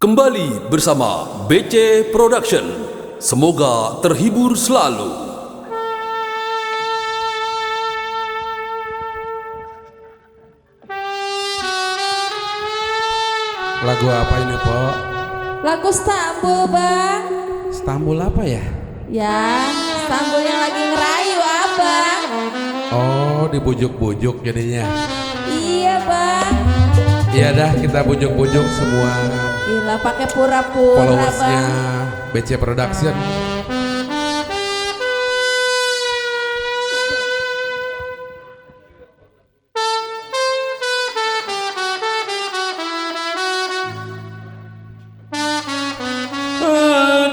Kembali bersama BC Production. Semoga terhibur selalu. Lagu apa ini, Pok? Lagu Stambul, Bang. Stambul apa ya? Ya, Stambul yang lagi ngerayu, Abang. Oh, dibujuk-bujuk jadinya. Iya, Bang. Iya dah, kita bujuk-bujuk semua Gila, pakai pura-pura, followersnya Bang. BC Production.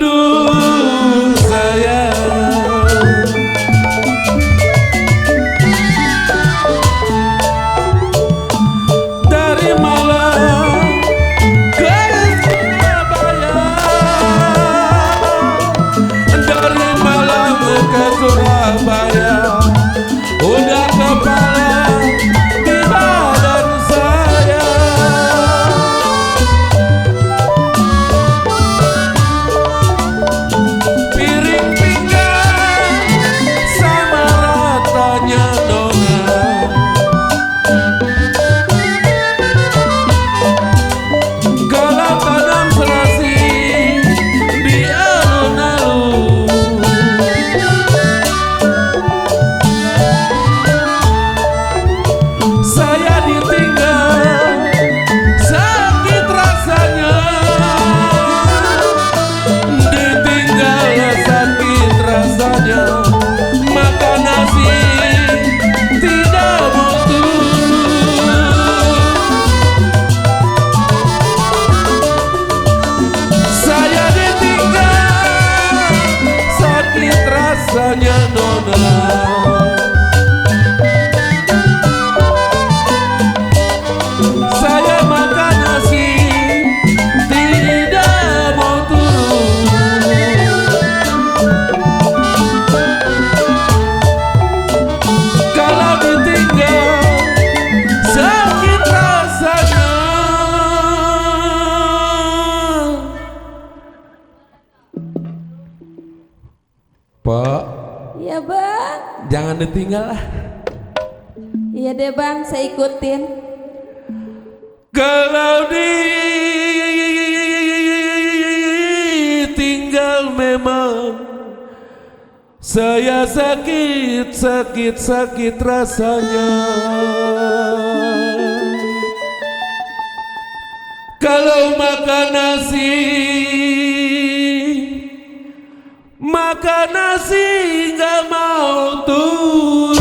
Aduh sayang, dari Malang ke Surabaya, dari Malang ke Surabaya, udah kepala di badan saya. Piring pinggang sama ratanya nona, kalau tanam serasi di alun-alun, saya ditinggal sakit rasanya, ditinggal sakit rasanya, makan nasi tidak mau turun. Saya ditinggal sakit rasanya nona, saya makan nasi tidak mau turun. Kalau ditinggal sakit rasanya. Pak, Iya, Bang. jangan ditinggal lah. Iya deh, Bang, saya ikutin. Kalau ditinggal memang saya sakit rasanya. Kalau makan nasi nggak mau turun.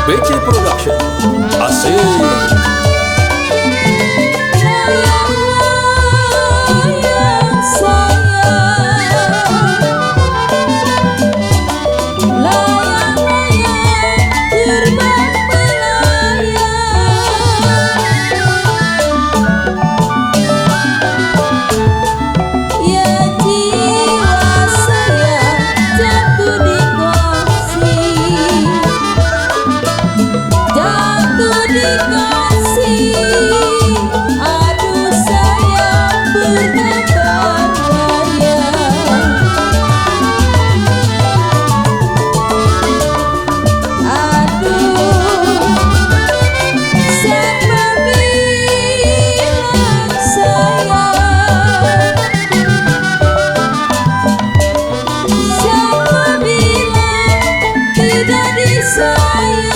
BC Production. Asik. Layang sayang, layang-layang terbang melayang. Ya jiwa saya jatuh di kasih, jatuh di kasih. Aduh sayang berkabar raya, aduh siapa bilang sayang, siapa bilang tidak disayang.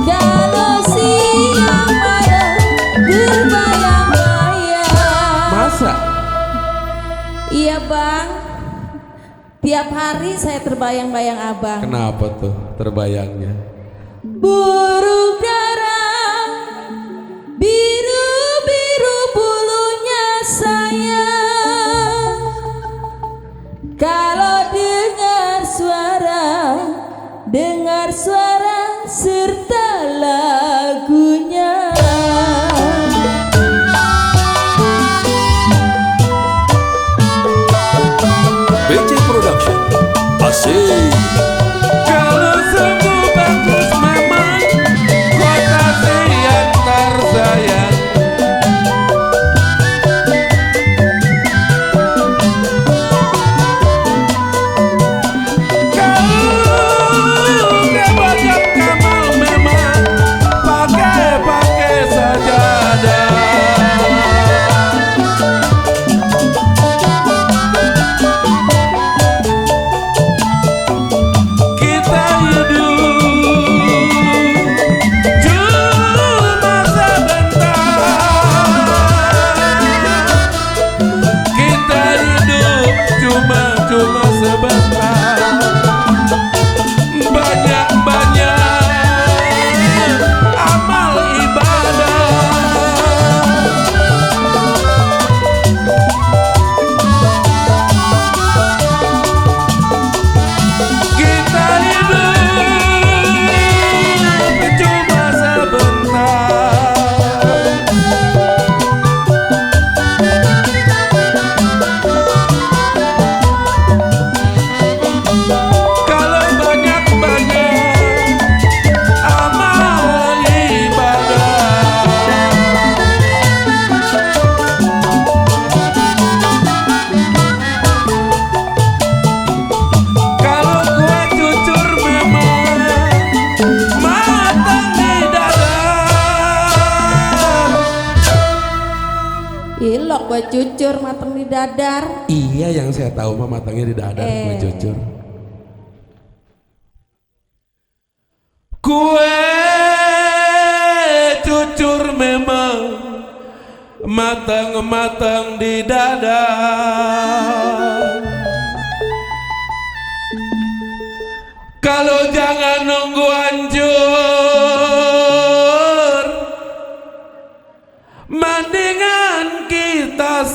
Kalau siang malam berbayang-bayang. Masa? Iya, Bang. Tiap hari saya terbayang-bayang Abang. Kenapa tuh terbayangnya? Burung dara, biru-biru bulunya sayang. Kalau dengar suara serta lagunya. BC Production. Asik. kue cucur mateng di dadar. Iya, yang saya tahu mah matangnya di dadar kue cucur. Kue cucur memang matang-matang di dadar. Kalau jangan nunggu hancur, mendingan kita